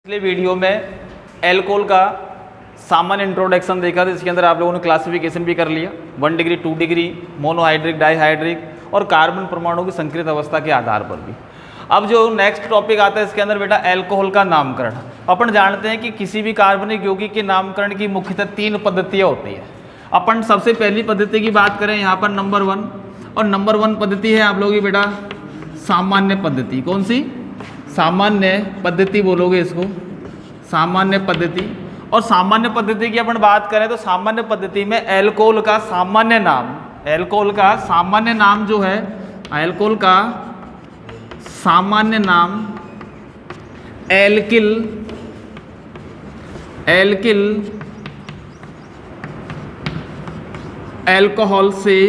पिछले वीडियो में एल्कोहल का सामान्य इंट्रोडक्शन देखा था, इसके अंदर आप लोगों ने क्लासिफिकेशन भी कर लिया 1 डिग्री 2 डिग्री मोनोहाइड्रिक डाइहाइड्रिक और कार्बन परमाणु की संक्रियत अवस्था के आधार पर भी। अब जो नेक्स्ट टॉपिक आता है इसके अंदर बेटा एल्कोहल का नामकरण। अपन जानते हैं कि किसी भी कार्बनिक यौगिक के नामकरण की मुख्यतः 3 पद्धतियाँ होती है। अपन सबसे पहली पद्धति की बात करें यहाँ पर नंबर 1, और नंबर 1 पद्धति है आप लोगों की बेटा सामान्य पद्धति। कौन सी? सामान्य पद्धति बोलोगे इसको, सामान्य पद्धति। और सामान्य पद्धति की अपन बात करें तो सामान्य पद्धति में एल्कोहल का सामान्य नाम, एल्कोहल का सामान्य नाम जो है, एल्कोहल का सामान्य नाम एल्किल, एल्किल एल्कोहल से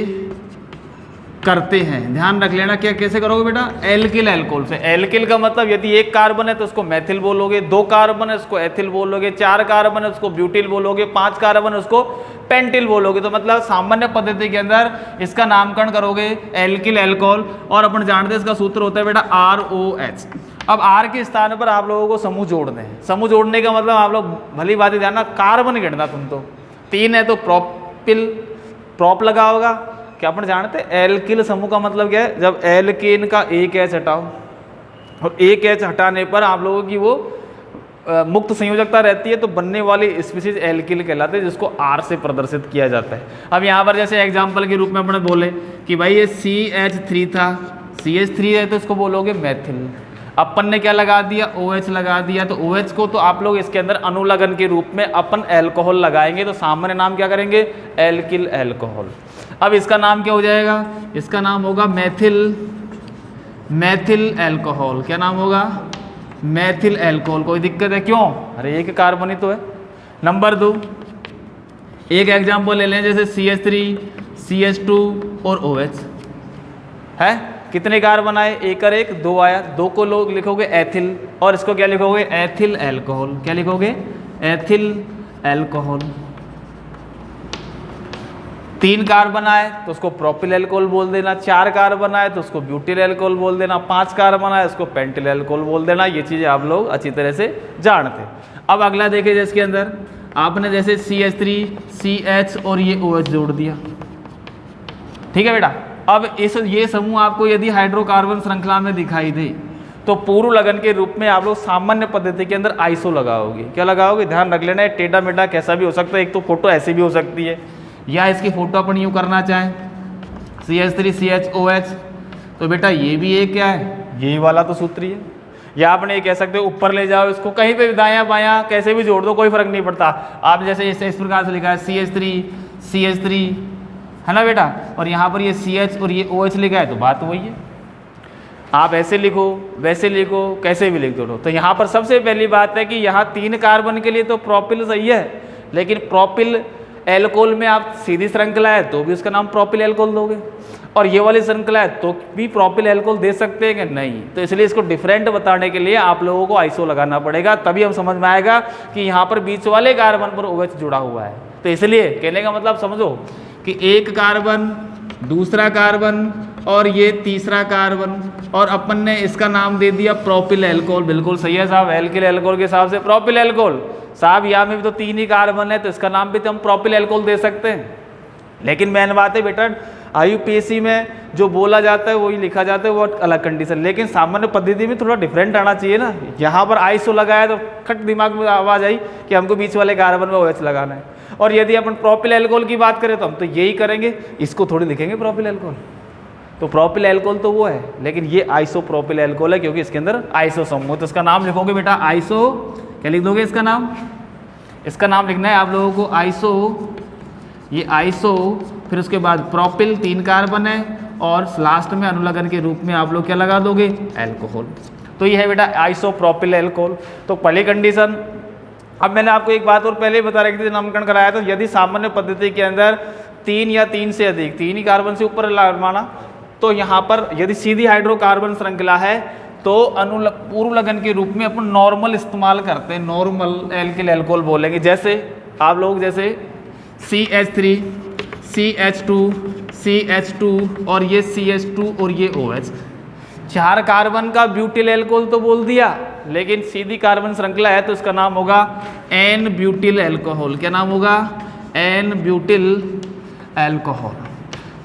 करते हैं। ध्यान रख लेना, क्या कैसे करोगे बेटा? एल्किल एल्कोहल से। एल्किल का मतलब यदि 1 कार्बन है तो उसको मैथिल बोलोगे, 2 कार्बन है उसको एथिल बोलोगे, 4 कार्बन है उसको ब्यूटिल बोलोगे, 5 कार्बन है उसको पेंटिल बोलोगे। तो मतलब सामान्य पद्धति के अंदर इसका नामकरण करोगे एल्किल एल्कोहल। और अपन जानते हैं इसका सूत्र होता है बेटा ROH। अब R के स्थान पर आप लोगों को समूह जोड़ने हैं। समूह जोड़ने का मतलब आप लोग भली बात ही ध्यान ना, कार्बन गिनना तुम तो 3 है तो प्रोपिल प्रोप लगा होगा। क्या अपन जानते हैं एल्किल समूह का मतलब क्या है? जब एल्केन का एक H हटाओ और एक H हटाने पर आप लोगों की वो मुक्त संयोजकता रहती है तो बनने वाली स्पीशीज एल्किल कहलाते हैं, जिसको R से प्रदर्शित किया जाता है। अब यहाँ पर जैसे एग्जाम्पल के रूप में अपने बोले कि भाई ये CH3 था, CH3 है तो इसको बोलोगे मैथिल। अपन ने क्या लगा दिया? OH लगा दिया। तो OH को तो आप लोग इसके अंदर अनुलग्न के रूप में अपन एल्कोहल लगाएंगे तो सामान्य नाम क्या करेंगे? Alkyl alcohol. अब इसका नाम क्या हो जाएगा? इसका नाम होगा मैथिल, मैथिल एल्कोहल। क्या नाम होगा? मैथिल एल्कोहल। कोई दिक्कत है? क्यों? अरे एक कार्बन ही तो है। नंबर 2, एक एग्जाम्पल ले लें जैसे CH3, CH2 और OH है। कितने कार्बन आए? 1 और 1 2 आया। 2 को लोग लिखोगे एथिल और इसको क्या लिखोगे? Ethyl alcohol. क्या लिखोगे? Ethyl alcohol. 3 कार्बन आए तो उसको प्रोपिल एल्कोहल बोल देना, 4 कार्बन आए तो उसको ब्यूटिल एल्कोहल बोल देना, 5 कार्बन आए उसको पेंटिल एल्कोहल बोल देना। ये चीज़ें आप लोग अच्छी तरह से जानते। अब अगला देखिए, जिसके अंदर आपने जैसे CH3, CH और ये OH जोड़ दिया। ठीक है बेटा। अब ये समूह आपको यदि हाइड्रोकार्बन श्रृंखला में दिखाई दे तो पूर्व लगन के रूप में आप लोग सामान्य पद्धति के अंदर आइसो लगाओगे। क्या लगाओगे? ध्यान रख लेना, टेढ़ा मेढ़ा कैसा भी हो सकता है। एक तो फोटो ऐसी भी हो सकती है या इसकी फोटो अपन यूँ करना चाहें CH3 CHOH, तो बेटा ये भी एक क्या है? यही वाला तो सूत्र ही है। या आपने ये कह सकते हो ऊपर ले जाओ इसको, कहीं पे दायां बायां कैसे भी जोड़ दो, कोई फर्क नहीं पड़ता। आप जैसे इस प्रकार से लिखा है CH3 है ना बेटा, और यहाँ पर ये CH और ये OH लिखा है तो बात वही है। आप ऐसे लिखो वैसे लिखो कैसे भी लिख दो। तो यहाँ पर सबसे पहली बात है कि यहाँ 3 कार्बन के लिए तो प्रोपिल सही है, लेकिन प्रोपिल एल्कोहल में आप सीधी श्रृंखला है तो भी उसका नाम प्रोपिल एल्कोहल दोगे, और ये वाली श्रृंखला है तो भी प्रोपिल एल्कोहल दे सकते हैं कि नहीं। तो इसलिए इसको डिफरेंट बताने के लिए आप लोगों को आइसो लगाना पड़ेगा, तभी हम समझ में आएगा कि यहाँ पर बीच वाले कार्बन पर OH जुड़ा हुआ है। तो इसलिए कहने का मतलब समझो कि 1 कार्बन, दूसरा कार्बन और ये तीसरा कार्बन, और अपन ने इसका नाम दे दिया प्रोपिल एल्कोहल। बिल्कुल सही है साहब, एल्किल एल्कोहल के हिसाब से प्रोपिल एल्कोहल। साहब यहाँ में भी तो 3 ही कार्बन है तो इसका नाम भी तो हम प्रोपिल एल्कोहल दे सकते हैं। लेकिन मेन बात है बेटा IUPAC में जो बोला जाता है वही लिखा जाता है, वो अलग कंडीशन। लेकिन सामान्य पद्धति में थोड़ा डिफरेंट आना चाहिए ना। यहाँ पर आइसो लगाया तो खट दिमाग में आवाज़ आई कि हमको बीच वाले कार्बन में OH लगाना है। और यदि अपन प्रोपिल एल्कोहल की बात करें तो हम तो यही करेंगे, इसको थोड़ी लिखेंगे प्रोपिल एल्कोहल। तो प्रोपिल एल्कोहल तो वो है, लेकिन ये आइसो प्रोपिल एल्कोहल है क्योंकि इसके अंदर आइसो समूह। तो इसका नाम लिखोगे बेटा आइसो। क्या लिख दोगे इसका नाम? इसका नाम लिखना है आप लोगों को आइसो। ये आइसो, फिर उसके बाद प्रोपिल 3 कार्बन है और लास्ट में अनुलग्न के रूप में आप लोग क्या लगा दोगे? एल्कोहल। तो ये है बेटा आइसो प्रोपिल एल्कोहल। तो पहली कंडीशन। अब मैंने आपको एक बात और पहले ही बता रखी थी, नामकरण कराया था। यदि सामान्य पद्धति के अंदर 3 या 3 से अधिक, 3 ही कार्बन से ऊपर माना, तो यहाँ पर यदि सीधी हाइड्रोकार्बन श्रृंखला है तो पूर्व लगन के रूप में अपन नॉर्मल इस्तेमाल करते हैं, नॉर्मल एल्किल एल्कोहल बोलेंगे। जैसे आप लोग जैसे CH3 CH2 और ये CH2 और ये OH, 4 कार्बन का ब्यूटिल एल्कोहल तो बोल दिया, लेकिन सीधी कार्बन श्रृंखला है तो इसका नाम होगा एन ब्यूटिल एल्कोहल। क्या नाम होगा? N butyl alcohol.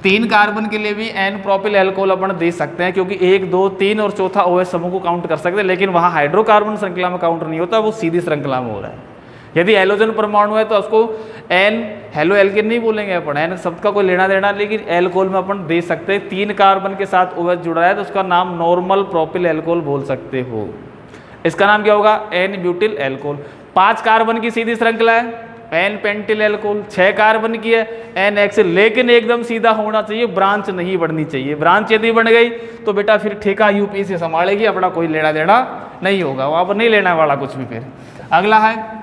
3 कार्बन के लिए भी एन प्रोपिल एल्कोहल अपन दे सकते हैं, क्योंकि 1, 2, 3 और चौथा OH समूह को काउंट कर सकते हैं, लेकिन वहाँ हाइड्रोकार्बन श्रृंखला में काउंट नहीं होता, वो सीधी श्रृंखला में हो रहा है। यदि हेलोजन परमाणु है तो उसको एन हेलो एल्केन नहीं बोलेंगे अपन, एन शब्द का कोई लेना देना, लेकिन एल्कोहल में अपन दे सकते हैं। 3 कार्बन के साथ OH जुड़ा है तो उसका नाम नॉर्मल प्रोपिल एल्कोहल बोल सकते हो। इसका नाम क्या होगा? N butyl alcohol. 5 कार्बन की सीधी श्रृंखला है एन पेंटिल एल्कोहल। 6 कार्बन की है एन एक्सिल, लेकिन एकदम सीधा होना चाहिए, ब्रांच नहीं बढ़नी चाहिए। ब्रांच यदि बन गई तो बेटा फिर ठेका यूपी से संभालेगी, अपना कोई लेना देना नहीं होगा, वहां पर नहीं लेना वाला कुछ भी। फिर अगला है,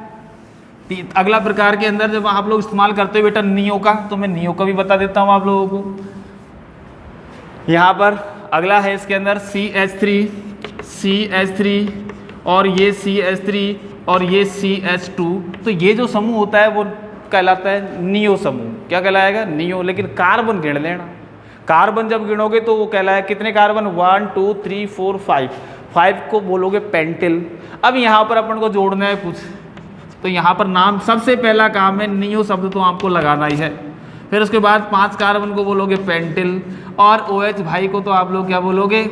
अगला प्रकार के अंदर जब आप लोग इस्तेमाल करते हो बेटा नियो का, तो मैं नियो का भी बता देता हूं आप लोगों को। यहां पर अगला है इसके अंदर CH3 और ये CH3 और ये CH2। तो ये जो समूह होता है वो कहलाता है नियो समूह। क्या कहलाएगा? नियो। लेकिन कार्बन गिन लेना, कार्बन जब गिनोगे तो वो कहलाए कितने कार्बन? 1, 2, 3, 4, 5 को बोलोगे पेंटिल। अब यहाँ पर अपन को जोड़ना है कुछ, तो यहाँ पर नाम सबसे पहला काम है नियो शब्द तो आपको लगाना ही है। फिर उसके बाद 5 कार्बन को बोलोगे पेंटिल और OH भाई को तो आप लोग क्या बोलोगे?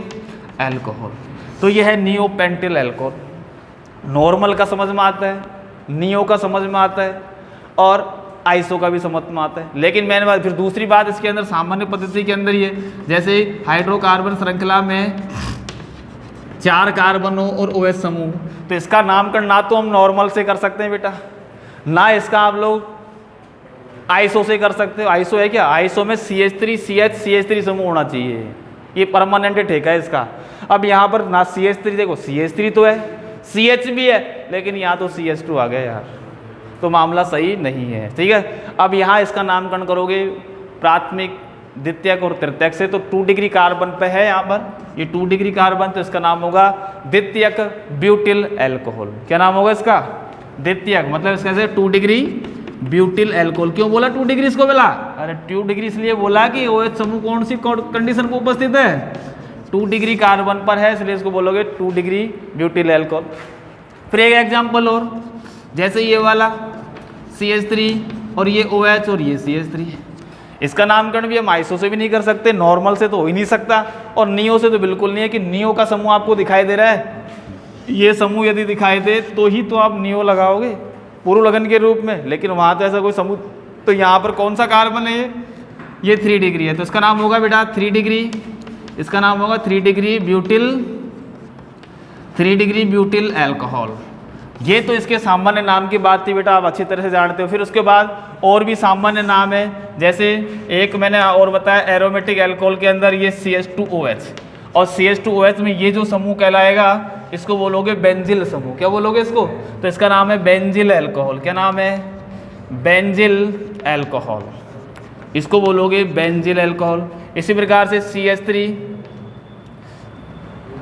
एल्कोहल। तो यह है नियो पेंटिल एल्कोहल। नॉर्मल का समझ में आता है, नियो का समझ में आता है और आइसो का भी समझ में आता है। लेकिन मैंने बात फिर दूसरी बात इसके अंदर सामान्य पद्धति के अंदर ये, जैसे हाइड्रोकार्बन श्रृंखला में 4 कार्बनों और OH समूह, तो इसका नामकरण ना तो हम नॉर्मल से कर सकते हैं बेटा, ना इसका आप लोग आइसो से कर सकते हो। आइसो है क्या? आइसो में CH3 CH3 समूह होना चाहिए, ये परमानेंट ठेका है इसका। अब यहाँ पर ना CH3, देखो CH3 तो है, CH भी है, लेकिन यहाँ तो CH2 आ गया यार, तो मामला सही नहीं है। ठीक है, अब यहाँ इसका नामकरण करोगे प्राथमिक, द्वितीयक और तृतीयक से, तो 2 डिग्री कार्बन पे है यहाँ पर, ये 2 डिग्री कार्बन, तो इसका नाम होगा द्वितीयक ब्यूटिल एल्कोहल। क्या नाम होगा इसका? द्वितीयक, मतलब इसका से 2 डिग्री ब्यूटिल एल्कोहल। क्यों बोला 2 डिग्री इसको बोला? अरे 2 डिग्री इसलिए बोला कि OH समूह कौन सी कंडीशन पर उपस्थित है? 2 डिग्री कार्बन पर है, इसलिए इसको बोलोगे 2 डिग्री ब्यूटिल एल्कोहल। फिर एक एग्जाम्पल और, जैसे ये वाला CH3 और ये OH और ये CH3, इसका नामकरण भी हम आइसो से भी नहीं कर सकते, नॉर्मल से तो हो ही नहीं सकता, और नियो से तो बिल्कुल नहीं है कि नियो का समूह आपको दिखाई दे रहा है, ये समूह यदि दिखाई दे तो ही तो आप नियो लगाओगे पूर्व लगन के रूप में, लेकिन वहाँ तो ऐसा कोई समूह। तो यहाँ पर कौन सा कार्बन है? ये 3 डिग्री है, तो इसका नाम होगा बेटा 3 डिग्री, इसका नाम होगा 3 डिग्री ब्यूटिल एल्कोहल। ये तो इसके सामान्य नाम की बात थी बेटा, आप अच्छी तरह से जानते हो। फिर उसके बाद और भी सामान्य नाम है, जैसे एक मैंने और बताया एरोमेटिक एल्कोहल के अंदर ये CH2OH, और CH2OH में ये जो समूह कहलाएगा इसको बोलोगे बेंजिल समूह। क्या बोलोगे इसको? तो इसका नाम है बेंजिल एल्कोहल। क्या नाम है? बेंजिल एल्कोहल, इसको बोलोगे बेंजिल एल्कोहल। इसी प्रकार से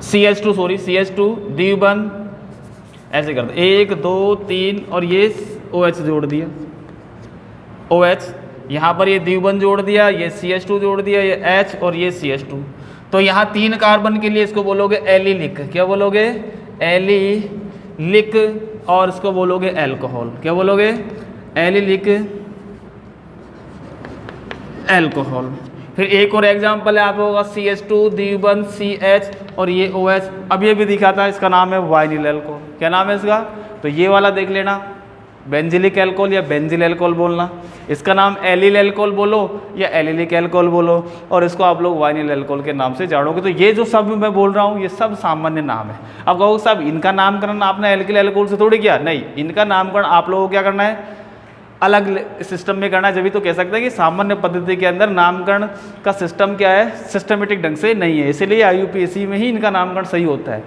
CH2 द्विबंध ऐसे करते 1, 2, 3 और ये OH जोड़ दिया, OH यहाँ पर ये द्विबंध जोड़ दिया, ये CH2 जोड़ दिया, ये H और ये CH2। तो यहाँ 3 कार्बन के लिए इसको बोलोगे एलिलिक। क्या बोलोगे? एलिलिक, और इसको बोलोगे एल्कोहल। क्या बोलोगे? Allylic alcohol. फिर एक और एग्जाम्पल है आप लोगों का CH2 द्विबंध CH और ये OH, अब ये भी दिखा था, इसका नाम है वाइनिल एल्कोहल। क्या नाम है इसका? तो ये वाला देख लेना, बेंजिलिक एल्कोहल या बेंजिल एल्कोहल बोलना, इसका नाम एलिल एल्कोहल बोलो या एलिलिक एल्कोहल बोलो, और इसको आप लोग वाइनिल एल्कोहल के नाम से जानोगे। तो ये जो सब मैं बोल रहा हूँ ये सब सामान्य नाम है। अब कहोगे साहब इनका नामकरण आपने एल्किल एल्कोहल से थोड़ी किया, नहीं, इनका नामकरण आप लोगों को क्या करना है, अलग सिस्टम में करना है, जब भी तो कह सकते हैं कि सामान्य पद्धति के अंदर नामकरण का सिस्टम क्या है, सिस्टमेटिक ढंग से नहीं है, इसीलिए IUPAC में ही इनका नामकरण सही होता है।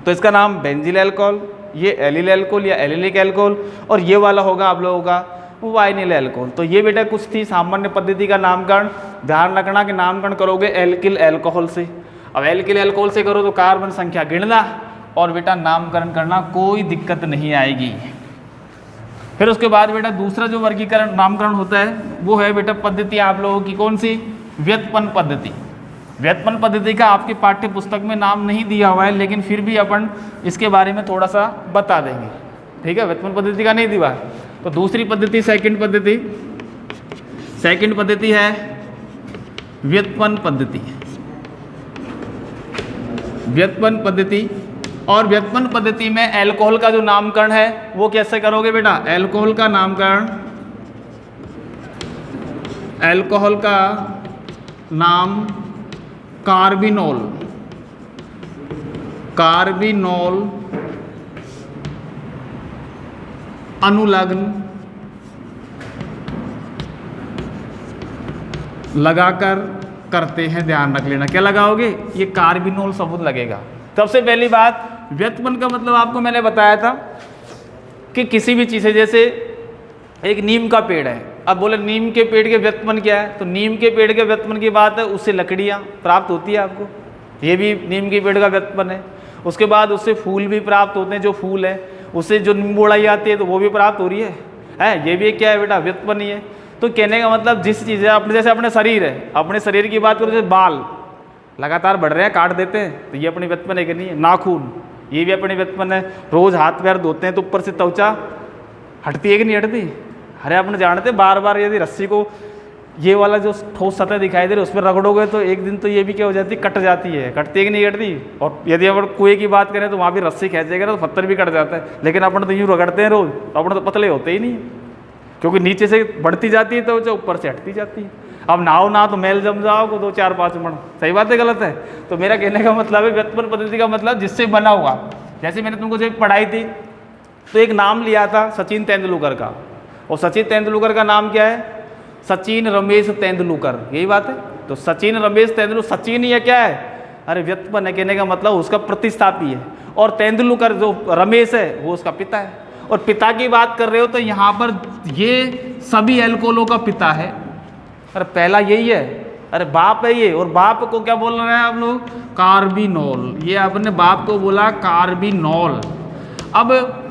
तो इसका नाम बेंजिल एल्कोहल, ये एलिल एल्कोहल या एलिलिक एल्कोहल, और ये वाला होगा आप लोगों का वाइनिल एल्कोहल। तो ये बेटा कुछ थी सामान्य पद्धति का नामकरण। ध्यान रखना कि नामकरण करोगे एल्किल एल्कोहल से। अब एल्किल एल्कोहल से करो तो कार्बन संख्या गिनना और बेटा नामकरण करना, कोई दिक्कत नहीं आएगी। फिर उसके बाद बेटा दूसरा जो वर्गीकरण नामकरण होता है वो है बेटा पद्धति आप लोगों की कौन सी, व्युत्पन्न पद्धति। व्युत्पन्न पद्धति का आपके पाठ्य पुस्तक में नाम नहीं दिया हुआ है, लेकिन फिर भी अपन इसके बारे में थोड़ा सा बता देंगे, ठीक है। व्युत्पन्न पद्धति का नहीं दिया। तो दूसरी पद्धति सेकंड पद्धति है व्युत्पन्न पद्धति। व्युत्पन्न पद्धति, और व्युत्पन्न पद्धति में अल्कोहल का जो नामकरण है वो कैसे करोगे बेटा? अल्कोहल का नामकरण, अल्कोहल का नाम कार्बिनोल, कार्बिनोल अनुलग्न लगाकर करते हैं। ध्यान रख लेना, क्या लगाओगे? ये कार्बिनोल शब्द लगेगा। सबसे पहली बात, व्युत्पन्न का मतलब आपको मैंने बताया था कि किसी भी चीज़ है, जैसे एक नीम का पेड़ है, अब बोले नीम के पेड़ के व्युत्पन्न क्या है, तो नीम के पेड़ के व्युत्पन्न की बात है, उससे लकड़ियाँ प्राप्त होती है आपको, ये भी नीम के पेड़ का व्युत्पन्न है। उसके बाद उससे फूल भी प्राप्त होते हैं, जो फूल है उससे जो नींबू उड़ाई आती है तो वो भी प्राप्त हो रही है, ये भी क्या है बेटा? व्युत्पन्न ही है। तो कहने का मतलब जिस चीज़ है, अपने जैसे अपने शरीर है, अपने शरीर की बात करो, जैसे बाल लगातार बढ़ रहे हैं, काट देते हैं, तो ये अपनी व्युत्पन्न है कि नहीं है? नाखून, ये भी अपनी व्युत्पन्न है। रोज़ हाथ पैर धोते हैं तो ऊपर से त्वचा हटती है कि नहीं हटती? अरे अपन जानते बार बार यदि रस्सी को ये वाला जो ठोस सतह दिखाई दे रही है उस पर रगड़ोगे तो एक दिन तो ये भी क्या हो जाती है? कट जाती है। कटती है कि नहीं कटती? और यदि अपन कुएं की बात करें तो वहाँ भी रस्सी खींचेगा तो पत्थर भी कट जाता है, लेकिन अपन तो यूँ रगड़ते हैं रोज, तो अपन तो पतले होते ही नहीं, क्योंकि नीचे से बढ़ती जाती है तो ऊपर से हटती जाती है। अब नाव ना तो मैल जम जाओ को 2-4-5 मण, सही बात है गलत है? तो मेरा कहने का मतलब है व्युत्पन्न पद्धति का मतलब जिससे बना हुआ। जैसे मैंने तुमको जब पढ़ाई थी तो एक नाम लिया था सचिन तेंदुलकर का, और सचिन तेंदुलकर का नाम क्या है? सचिन रमेश तेंदुलकर, यही बात है। तो सचिन रमेश तेंदुलकर, सचिन ये क्या है? अरे व्युत्पन्न है, कहने का मतलब उसका प्रतिस्थापी है। और तेंदुलकर जो रमेश है वो उसका पिता है। और पिता की बात कर रहे हो तो यहाँ पर ये सभी अल्कोहलों का पिता है। अरे पहला यही है, अरे बाप है ये, और बाप को क्या बोल रहे हैं आप लोग? कार्बिनोल। ये आपने बाप को बोला कार्बिनोल। अब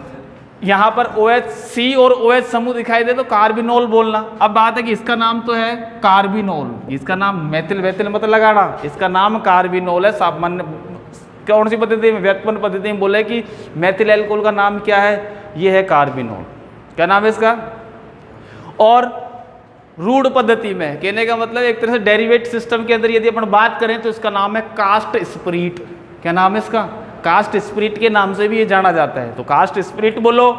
यहाँ पर OH और OH समूह दिखाई दे तो कार्बिनोल बोलना। अब बात है कि इसका नाम तो है कार्बिनोल, इसका नाम मेथिल वेथिल मत लगाना, इसका नाम कार्बिनोल है। सामान्य कौन सी पद्धति में? व्युत्पन्न पद्धति में बोले कि मेथिल एल्कोहल का नाम क्या है? ये है कार्बिनोल। क्या नाम है इसका? और रूढ़ पद्धति में कहने का मतलब एक तरह से डेरिवेट सिस्टम के अंदर यदि अपन बात करें तो इसका नाम है कास्ट स्पिरिट। क्या नाम है इसका? कास्ट स्पिरिट के नाम से भी ये जाना जाता है। तो कास्ट स्पिरिट बोलो,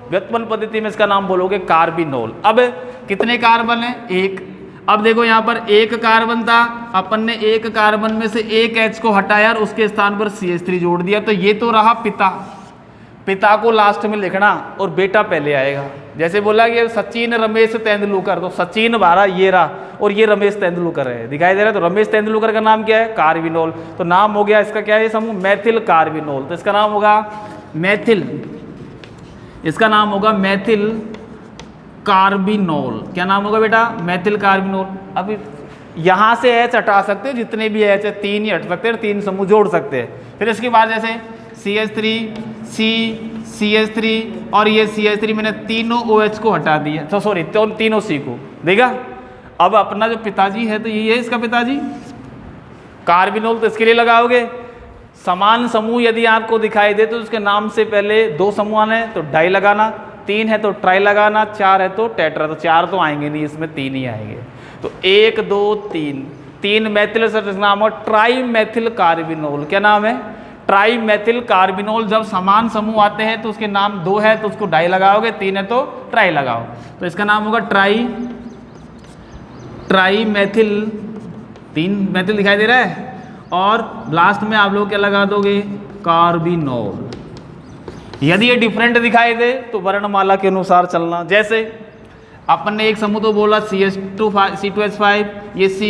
व्युत्पन्न पद्धति में इसका नाम बोलोगे कार्बिनोल। अब कितने कार्बन है? एक। अब देखो यहाँ पर एक कार्बन था, अपन ने एक कार्बन में से एक H को हटाया और उसके स्थान पर CH3 जोड़ दिया, तो ये तो रहा पिता। पिता को लास्ट में लिखना और बेटा पहले आएगा। जैसे बोला कि सचिन रमेश तेंदुलकर, तो सचिन बारा ये रहा और ये रमेश तेंदुलकर है, दिखाई दे रहा है। तो रमेश तेंदुलकर का नाम क्या है? कार्बिनोल। तो नाम हो गया इसका क्या है समूह? Methyl carbinol. तो इसका नाम होगा मेथिल, इसका नाम होगा मेथिल कार्बिनोल। क्या नाम होगा बेटा? Methyl carbinol. अब यहाँ से H हटा सकते हो, जितने भी H है 3 ही हट सकते हैं, 3 समूह जोड़ सकते हैं। फिर इसके बाद जैसे CH3 C CH3 और ये CH3 मैंने तीनों OH को हटा दिया, तो सॉरी तीनों C को देगा। अब अपना जो पिताजी है तो ये है इसका पिताजी कार्बिनोल, तो इसके लिए लगाओगे। समान समूह यदि आपको दिखाई दे तो उसके नाम से पहले 2 समूह आने तो डाई लगाना, 3 है तो ट्राई लगाना, 4 है तो टेट्रा। तो 4 तो आएंगे नहीं, इसमें 3 ही आएंगे। तो 1 2 3 मेथिल नाम है ट्राई मेथिल कार्बिनोल। क्या नाम है? Try methyl carbinol. जब समान समूह आते हैं तो उसके नाम 2 है तो उसको डाई लगाओगे, 3 है तो ट्राई लगाओ। तो इसका नाम होगा ट्राई मेथिल, 3 मेथिल दिखाई दे रहा है। और लास्ट में आप लोग क्या लगा दोगे? कार्बिनोल। यदि ये डिफरेंट दिखाई दे तो वर्णमाला के अनुसार चलना। जैसे अपन ने एक समूह तो बोला C2H5, ये C,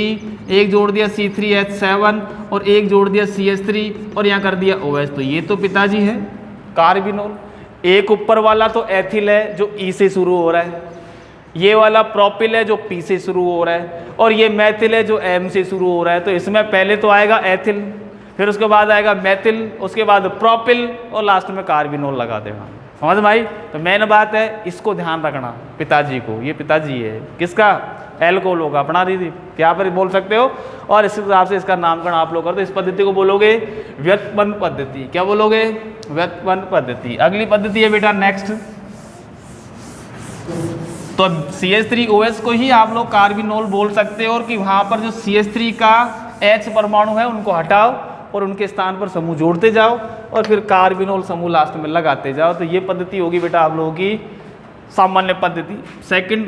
एक जोड़ दिया C3H7 और एक जोड़ दिया CH3 और यहाँ कर दिया OH, तो ये तो पिताजी है कार्बिनोल। एक ऊपर वाला तो एथिल है जो E से शुरू हो रहा है, ये वाला प्रोपिल है जो P से शुरू हो रहा है, और ये मेथिल है जो M से शुरू हो रहा है। तो इसमें पहले तो आएगा एथिल, फिर उसके बाद आएगा मेथिल, उसके बाद प्रोपिल और लास्ट में कार्बिनोल लगा देना। समझ में आई। तो मेन बात है इसको ध्यान रखना, पिताजी को, ये पिताजी है किसका, एल्कोहल होगा, अपना दीदी क्या पर बोल सकते हो। और इस हिसाब से इसका नामकरण आप लोग कर दो। इस पद्धति को बोलोगे व्युत्पन्न पद्धति। क्या बोलोगे, व्युत्पन्न पद्धति। अगली पद्धति है बेटा नेक्स्ट, तो CH3OH को ही आप लोग कार्बिनोल बोल सकते हो, और कि वहां पर जो CH3 का H परमाणु है उनको हटाओ और उनके स्थान पर समूह जोड़ते जाओ और फिर कार्बिनोल समूह लास्ट में लगाते जाओ। तो ये पद्धति होगी बेटा आप लोगों की सामान्य पद्धति।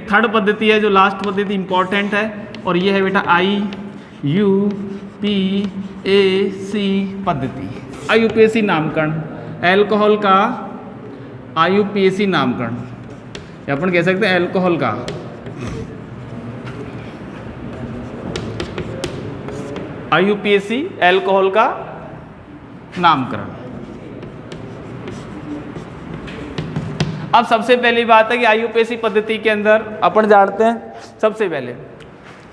थर्ड पद्धति है जो लास्ट पद्धति इंपॉर्टेंट है, और ये है बेटा IUPAC पद्धति। IUPAC नामकरण, एल्कोहल का IUPAC नामकरण, अपन कह सकते हैं एल्कोहल का IUPAC, एल्कोहल का नामकरण। अब सबसे पहली बात है कि IUPAC पद्धति के अंदर अपन जानते हैं सबसे पहले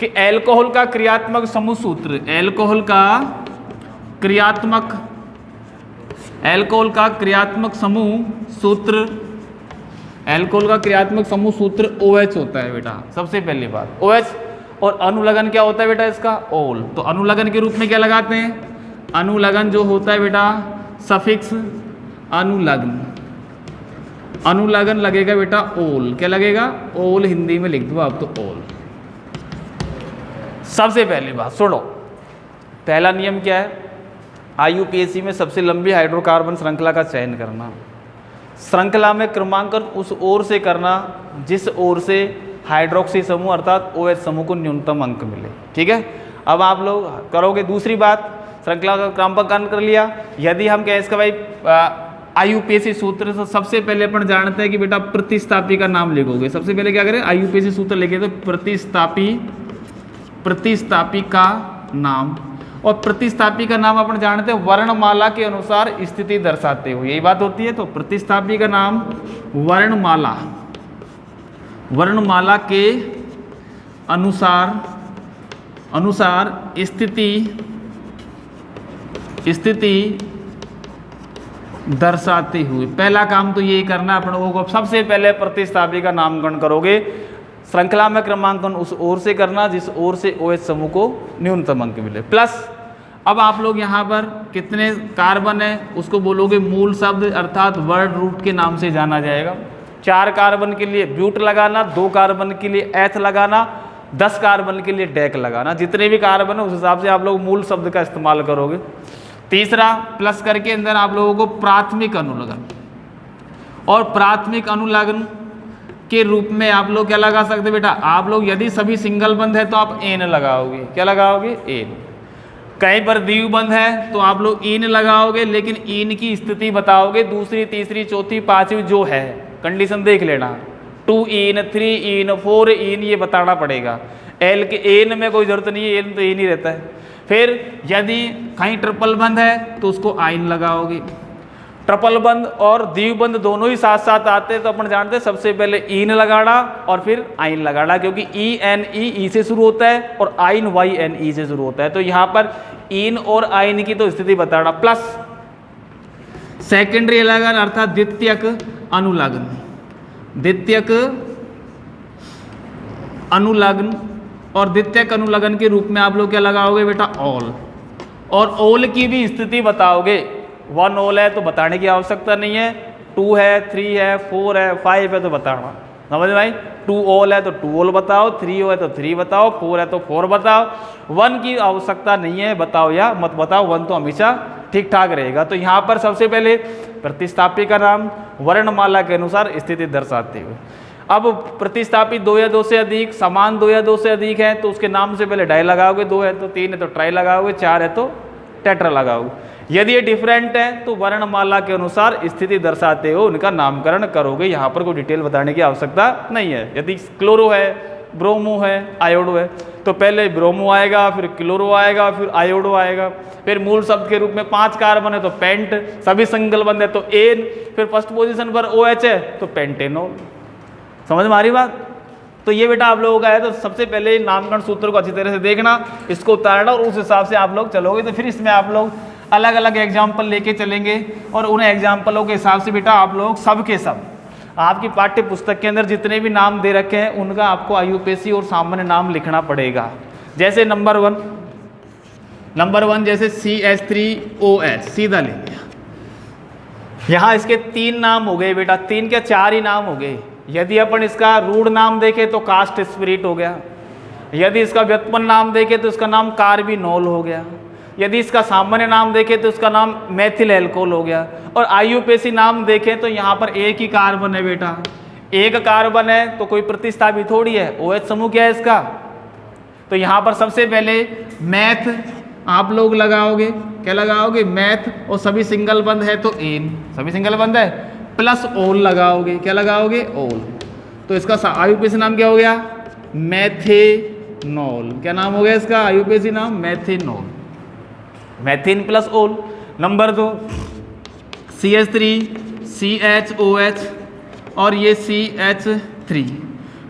कि एल्कोहल का क्रियात्मक समूह सूत्र, एल्कोहल का क्रियात्मक समूह सूत्र, एल्कोहल का क्रियात्मक समूह सूत्र OH होता है बेटा, सबसे पहली बात OH। और अनुलग्न क्या होता है बेटा इसका, ओल। तो अनुलग्न के रूप में क्या लगाते हैं, अनुलग्न जो होता है बेटा सफिक्स अनुलग्न, अनुलग्न लगेगा बेटा ओल। क्या लगेगा, ओल, हिंदी में लिख दो आप तो ओल। सबसे पहली बात सुनो, पहला नियम क्या है, IUPAC में सबसे लंबी हाइड्रोकार्बन श्रृंखला का चयन करना। श्रृंखला में क्रमांकन उस ओर से करना जिस ओर से हाइड्रोक्सी समूह अर्थात OH समूह को न्यूनतम अंक मिले। ठीक है, अब आप लोग करोगे। दूसरी बात, श्रृंखला का क्रमांकन कर लिया। यदि हम कहें इसका भाई IUPAC सूत्र, तो सबसे पहले अपन जानते हैं कि बेटा प्रतिस्थापी का नाम लिखोगे। सबसे पहले क्या करें, IUPAC सूत्र लिखे तो प्रतिस्थापी का नाम, और प्रतिस्थापी का नाम अपन जानते हैं वर्णमाला के अनुसार स्थिति दर्शाते हुए, यही बात होती है। तो प्रतिस्थापी का नाम वर्णमाला के अनुसार स्थिति दर्शाते हुए। पहला काम तो यही करना अपन लोगों को, सबसे पहले प्रतिस्थापी का नामकरण करोगे। श्रृंखला में क्रमांकन उस ओर से करना जिस ओर से OH समूह को न्यूनतम अंक मिले। प्लस अब आप लोग यहाँ पर कितने कार्बन है उसको बोलोगे मूल शब्द अर्थात वर्ड रूट के नाम से जाना जाएगा। 4 कार्बन के लिए ब्यूट लगाना, 2 कार्बन के लिए एथ लगाना, 10 कार्बन के लिए डेक लगाना। जितने भी कार्बन है उस हिसाब से आप लोग मूल शब्द का इस्तेमाल करोगे। तीसरा प्लस करके अंदर आप लोगों को प्राथमिक अनुलग्न, और प्राथमिक अनुलग्न के रूप में आप लोग क्या लगा सकते बेटा, आप लोग यदि सभी सिंगल बंद है तो आप एन लगाओगे। क्या लगाओगे, एन। कहीं पर द्विबंध है तो आप लोग इन लगाओगे, लेकिन इन की स्थिति बताओगे, दूसरी तीसरी चौथी पांचवी जो है कंडीशन देख लेना, 2 इन 3 इन 4 इन ये बताना पड़ेगा। एल के एन में कोई जरूरत नहीं है, एन तो एन ही रहता है। फिर यदि कहीं ट्रिपल बंद है तो उसको आइन लगाओगे। ट्रिपल बंद और द्विबंध दोनों ही साथ साथ आते हैं तो अपन जानते हैं सबसे पहले इन लगाना और फिर आइन लगाना, क्योंकि ई से शुरू होता है और आइन YNE से शुरू होता है। तो यहाँ पर इन और आइन की तो स्थिति बताना। प्लस सेकेंडरी अनुलग्न अर्थात द्वितीयक अनुलग्न, द्वितीयक अनुलग्न, और द्वितीयक अनुलग्न के रूप में आप लोग क्या लगाओगे बेटा, ऑल। और ऑल की भी स्थिति बताओगे। 1 ऑल है तो बताने की आवश्यकता नहीं है, 2 है 3 है 4 है 5 है तो बताना, समझ में आई। 2 ऑल है तो 2 ऑल बताओ, 3 है तो 3 बताओ, 4 है तो 4 बताओ। 1 की आवश्यकता नहीं है, बताओ या मत बताओ, 1 तो हमेशा ठीक ठाक रहेगा। तो यहाँ पर सबसे पहले प्रतिस्थापी का नाम वर्णमाला के अनुसार स्थिति दर्शाते हुए। अब प्रतिस्थापी 2 या 2 से अधिक, समान 2 या 2 से अधिक है तो उसके नाम से पहले डाई लगाओगे, 2 है तो 3 है तो ट्राई लगाओगे, 4 है तो टेट्रा लगाओगे। यदि ये डिफरेंट है तो वर्णमाला के अनुसार स्थिति दर्शाते हुए उनका नामकरण करोगे। यहाँ पर कोई डिटेल बताने की आवश्यकता नहीं है। यदि क्लोरो है, ब्रोमो है, आयोडो है तो पहले ब्रोमो आएगा, फिर क्लोरो आएगा, फिर आयोडो आएगा। फिर मूल शब्द के रूप में 5 कार्बन है तो पेंट, सभी सिंगल बंद है तो एन, फिर फर्स्ट पोजीशन पर OH है तो पेंटेनॉल। समझ में आ रही बात। तो ये बेटा आप लोगों का है। तो सबसे पहले नामकरण सूत्र को अच्छी तरह से देखना, इसको उतारना और उस हिसाब से आप लोग चलोगे तो फिर इसमें आप लोग अलग अलग एग्जाम्पल लेके चलेंगे और उन एग्जाम्पलों के हिसाब से बेटा आप लोग सब के सब आपकी पाठ्य पुस्तक के अंदर जितने भी नाम दे रखे हैं उनका आपको IUPAC और सामान्य नाम लिखना पड़ेगा। जैसे नंबर वन जैसे CH3OH सीधा ले लिया। यहाँ इसके 3 नाम हो गए बेटा, 3 क्या 4 ही नाम हो गए। यदि अपन इसका रूढ़ नाम देखें तो कास्ट स्पिरिट हो गया, यदि इसका व्युत्पन्न नाम देखें तो इसका नाम कार्बिनोल हो गया, यदि इसका सामान्य नाम देखें तो इसका नाम मेथिल एल्कोहल हो गया, और IUPAC नाम देखें तो यहाँ पर एक ही कार्बन है बेटा, एक कार्बन है तो कोई प्रतिस्थापी थोड़ी है। OH समूह क्या है इसका, तो यहाँ पर सबसे पहले मैथ आप लोग लगाओगे, क्या लगाओगे मैथ, और सभी सिंगल बंद है तो एन, सभी सिंगल बंद है प्लस ओल लगाओगे, क्या लगाओगे ओल, तो इसका IUPAC नाम क्या हो गया मेथेनॉल। क्या नाम हो गया इसका IUPAC नाम मेथेनॉल, मैथिन प्लस ओल। नंबर 2 CH3CHOH और ये CH3,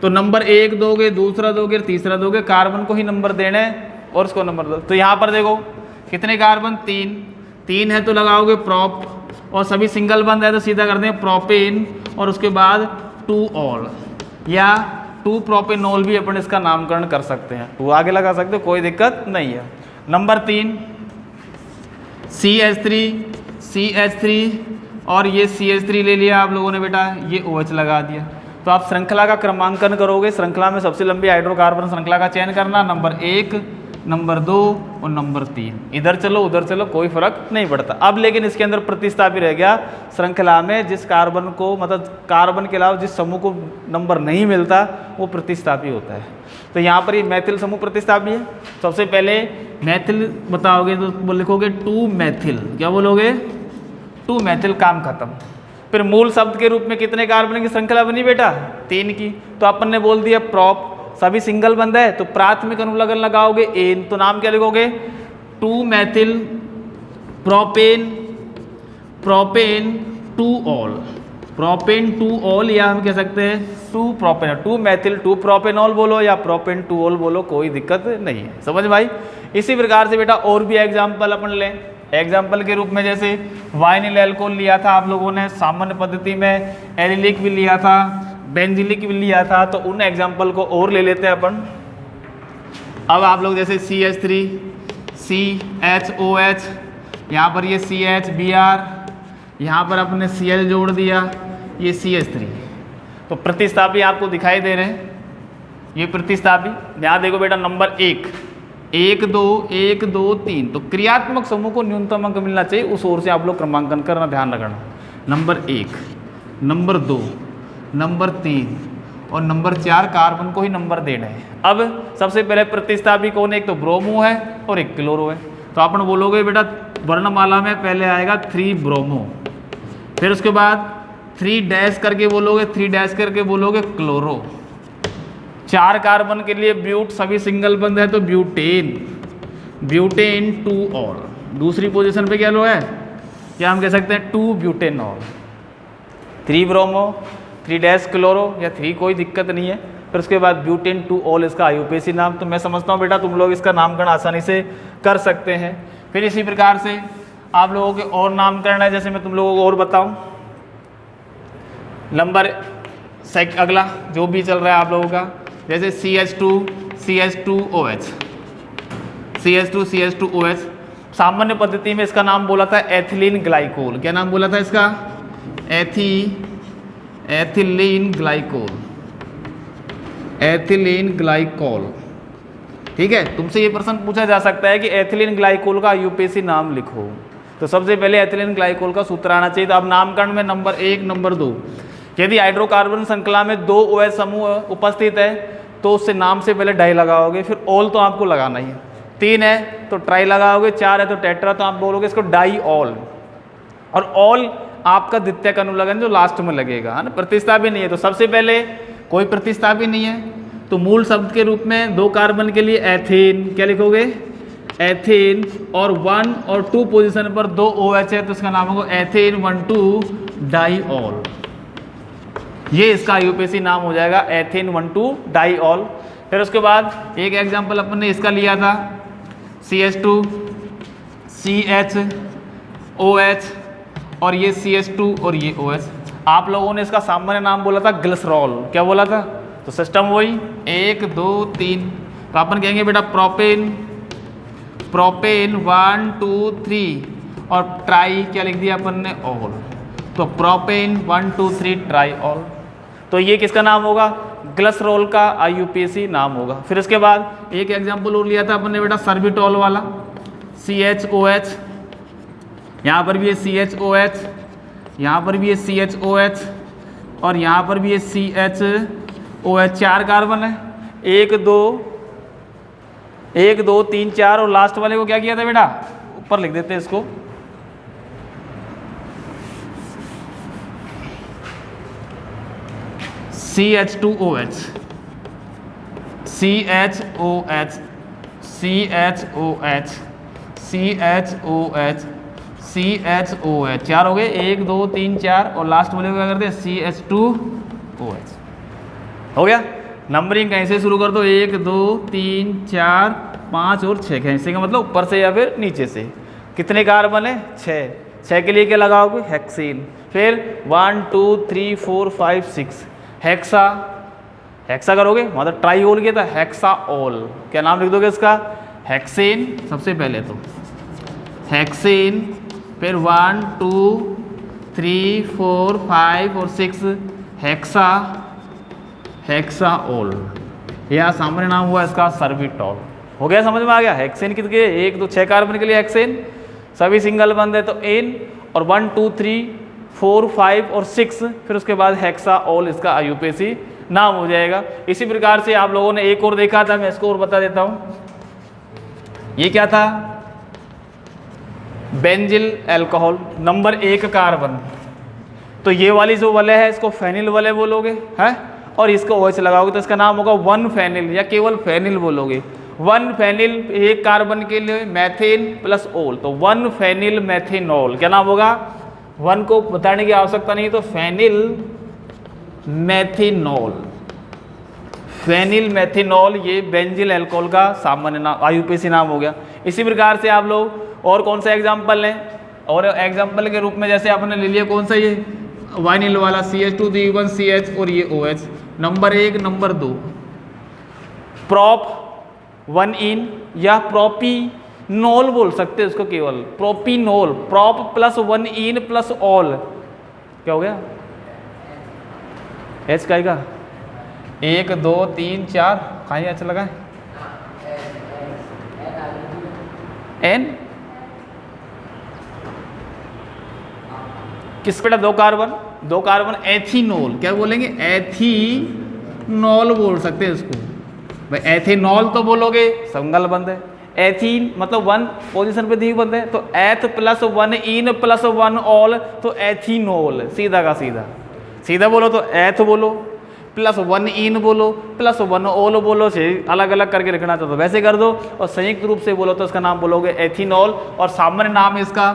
तो नंबर 1 दोगे, दूसरा दोगे, तीसरा दोगे, कार्बन को ही नंबर देना है और उसको नंबर दो। तो यहाँ पर देखो कितने कार्बन 3 है तो लगाओगे प्रोप, और सभी सिंगल बंद है तो सीधा कर दें प्रोपेन, और उसके बाद 2 ऑल या 2 प्रोपेनॉल भी अपन इसका नामकरण कर सकते हैं, 2 आगे लगा सकते हो, कोई दिक्कत नहीं है। नंबर 3 CH3 और ये CH3 ले लिया आप लोगों ने बेटा, ये OH लगा दिया। तो आप श्रृंखला का क्रमांकन करोगे, श्रृंखला में सबसे लंबी हाइड्रोकार्बन श्रृंखला का चयन करना, नंबर 1, नंबर 2 और नंबर 3, इधर चलो उधर चलो कोई फर्क नहीं पड़ता। अब लेकिन इसके अंदर प्रतिस्थापी रह गया, श्रृंखला में जिस कार्बन को मतलब कार्बन के अलावा जिस समूह को नंबर नहीं मिलता वो प्रतिस्थापी होता है। तो यहाँ पर ये मैथिल समूह प्रतिस्थापी है। सबसे पहले मैथिल बताओगे तो लिखोगे 2 मैथिल, क्या बोलोगे 2 मैथिल, काम खत्म। फिर मूल शब्द के रूप में कितने कार्बन की श्रृंखला बनी बेटा 3 की, तो अपन ने बोल दिया प्रोप, सभी सिंगल बंद है तो प्राथमिक अनुलग्न लगाओगे एन, तो नाम क्या लिखोगे 2 Maithil propane 2 all, propane 2 all, या हम कह सकते हैं 2 प्रोपेन, 2 मैथिल 2 प्रोपेनॉल बोलो या प्रोपेन 2 ऑल बोलो, कोई दिक्कत नहीं है। समझ भाई। इसी प्रकार से बेटा और भी एग्जाम्पल अपन लें। एग्जाम्पल के रूप में जैसे वाइनिल एल्कोहल लिया था आप लोगों ने, सामान्य पद्धति में एलिलिक भी लिया था, बेंजिलिक भी लिया था, तो उन एग्जाम्पल को और ले लेते हैं अपन। अब आप लोग जैसे CH3CHOH, यहाँ पर ये CHBr, यहाँ पर अपने Cl जोड़ दिया, ये CH3, तो प्रतिस्थापी आपको दिखाई दे रहे हैं। ये प्रतिस्थापी यहाँ देखो बेटा, नंबर 1 1 2 3, तो क्रियात्मक समूह को न्यूनतम अंक मिलना चाहिए, उस ओर से आप लोग क्रमांकन करना, ध्यान रखना। नंबर 1, नंबर 2, नंबर 3 और नंबर 4 कार्बन को ही नंबर देना है। अब सबसे पहले प्रतिस्थापी कौन है, एक तो ब्रोमो है और एक क्लोरो है, तो अपन बोलोगे बेटा वर्णमाला में पहले आएगा 3 ब्रोमो, फिर उसके बाद 3 डैश करके बोलोगे, 3 डैश करके बोलोगे क्लोरो। 4 कार्बन के लिए ब्यूट, सभी सिंगल बंद है तो ब्यूटेन 2 ऑल। दूसरी पोजीशन पे क्या लो है, क्या हम कह सकते हैं 2 ब्यूटेनॉल, 3 ब्रोमो, 3 डैश क्लोरो या 3, कोई दिक्कत नहीं है। फिर उसके बाद ब्यूटेन 2 ऑल इसका IUPAC नाम। तो मैं समझता हूँ बेटा तुम लोग इसका नामकरण आसानी से कर सकते हैं। फिर इसी प्रकार से आप लोगों के और नामकरण है, जैसे मैं तुम लोगों को और बताऊँ। नंबर अगला जो भी चल रहा है आप लोगों का, जैसे CH2CHOH, सामान्य पद्धति में इसका नाम बोला था एथिलीन ग्लाइकोल। क्या नाम बोला था इसका, एथिलीन ग्लाइकोल। ठीक है, तुमसे ये प्रश्न पूछा जा सकता है कि एथिलीन ग्लाइकोल का IUPAC नाम लिखो, तो सबसे पहले एथिलीन ग्लाइकोल का सूत्र आना चाहिए। तो अब नामकरण में नंबर 1, नंबर 2, यदि हाइड्रोकार्बन श्रृंखला में 2 OH समूह उपस्थित है तो उससे नाम से पहले डाई लगाओगे, फिर ऑल तो आपको लगाना ही है, 3 है तो ट्राई लगाओगे, 4 है तो टेट्रा, तो आप बोलोगे इसको डाई ऑल, और ऑल आपका द्वितीयक अनुलग्न जो लास्ट में लगेगा, है ना, प्रतिस्थापी नहीं है। तो सबसे पहले कोई प्रतिस्थापी नहीं है, तो मूल शब्द के रूप में 2 कार्बन के लिए एथेन, क्या लिखोगे एथेन, और 1 और 2 पोजीशन पर 2 OH है तो इसका नाम होगा एथेन 1,2 डाईऑल। ये इसका IUPAC नाम हो जाएगा एथेन 1,2 डाईऑल। फिर उसके बाद एक एग्जांपल अपन ने इसका लिया था CH2 CHOH और ये CH2 और ये OH। आप लोगों ने इसका सामान्य नाम बोला था ग्लिसरॉल, क्या बोला था? तो सिस्टम वही 1 2 3, तो अपन कहेंगे बेटा प्रोपेन 1 2 3 और ट्राई क्या लिख दिया अपन ने? ऑल। तो प्रोपेन 1 2 3 ट्राई ऑल। तो ये किसका नाम होगा? ग्लिसरॉल का IUPAC नाम होगा। फिर इसके बाद एक एग्जाम्पल और लिया था अपन ने बेटा सर्बिटॉल वाला, CHOH, यहाँ पर भी है CHOH, यहाँ पर भी है CHOH और यहाँ पर भी है CHOH। 4 कार्बन है, 1 2 3 4 और लास्ट वाले को क्या किया था बेटा? ऊपर लिख देते हैं इसको, CH2OH, CHOH, CHOH, CHOH, CHOH। 4 हो गए, 1 2 3 4 और लास्ट वाले को क्या करते हैं? CH2OH। हो गया। नंबरिंग कहीं से शुरू कर दो, 1 2 3 4 5 और 6, कहीं से का मतलब ऊपर से या फिर नीचे से। कितने कार्बन है? 6। 6 के लिए क्या लगाओगे? हेक्सेन। फिर 1 2 3 4 5 6 हेक्सा, हेक्सा करोगे मतलब ट्राईओल किया था, हेक्साओल। क्या नाम लिख दोगे इसका? हेक्सेन सबसे पहले तो हेक्सेन, फिर 1 2 3 4 5 और 6 हेक्सा, हेक्साओल। यह सामान्य नाम हुआ इसका सर्बिटॉल। हो गया, समझ में आ गया? हेक्सेन कितने? 1 2 6 कार्बन के लिए हेक्सेन, सभी सिंगल बंद है तो एन, और 1 2 3 4 5 और 6, फिर उसके बाद हेक्साओल इसका IUPAC नाम हो जाएगा। इसी प्रकार से आप लोगों ने एक और देखा था, मैं इसको और बता देता हूं। ये क्या था? Benzyl alcohol, number 1 carbon. तो ये वाली जो वलय है इसको फेनिल वलय बोलोगे, है? और इसको OH लगाओगे तो इसका नाम होगा 1 फेनिल या केवल फेनिल बोलोगे। 1 फेनिल, 1 कार्बन के लिए मैथेन प्लस ओल, तो 1 फेनिल मैथेनॉल। क्या नाम होगा? 1 को बताने की आवश्यकता नहीं, तो फेनिल मैथेनॉल। फेनिल मैथेनॉल ये बेंजिल अल्कोहल का सामान्य नाम IUPAC नाम हो गया। इसी प्रकार से आप लोग और कौन सा एग्जाम्पल लें? और एग्जाम्पल के रूप में जैसे आपने ले लिया कौन सा? ये वाइनिल वाला CH2CH और ये OH। नंबर 1 नंबर 2 प्रोप 1 इन या प्रोपीनोल बोल सकते हैं उसको, केवल प्रोपीनोल। Prop plus 1 in plus all, क्या हो गया? H का 1 2 3 4 कहीं अच्छा लगा N किस बेटा? 2 कार्बन एथीनोल। क्या बोलेंगे? एथीनॉल बोल सकते हैं इसको भाई। एथेनॉल तो बोलोगे संगल बंद है, एथीन मतलब 1 पोजीशन पे द्विबंध है, तो एथ प्लस 1 इन प्लस 1 ऑल, तो एथीनॉल। सीधा का सीधा, सीधा बोलो तो एथ बोलो, प्लस 1 इन बोलो, प्लस 1 ऑल बोलो, अलग अलग करके लिखना चाहते हो वैसे कर दो, और संयुक्त रूप से बोलो तो इसका नाम बोलोगे एथीनॉल, और सामान्य नाम है इसका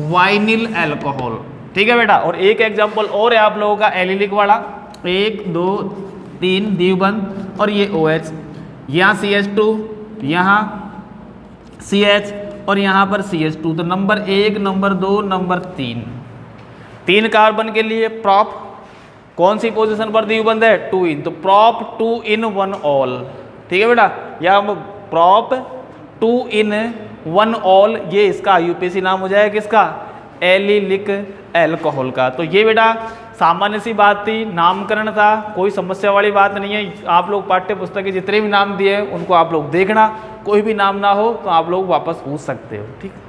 वाइनिल अल्कोहल। ठीक है बेटा। और एक एग्जाम्पल और है आप लोगों का एलिलिक वाला, 1 2 3 द्विबंध और ये OH, यहाँ CH2, यहाँ CH और यहाँ पर CH2, तो नंबर 1 नंबर 2 नंबर 3 कार्बन के लिए प्रॉप कौन सी पोजीशन पर द्विबंध है? 2 इन, तो प्रॉप 2 इन 1 ऑल। ठीक है बेटा, या प्रॉप 2 इन 1 ऑल, ये इसका IUPAC नाम हो जाएगा किसका? एलिलिक अल्कोहल का। तो ये बेटा सामान्य सी बात थी, नामकरण था, कोई समस्या वाली बात नहीं है। आप लोग पाठ्य पुस्तक के जितने भी नाम दिए हैं उनको आप लोग देखना, कोई भी नाम ना हो तो आप लोग वापस पूछ सकते हो। ठीक है।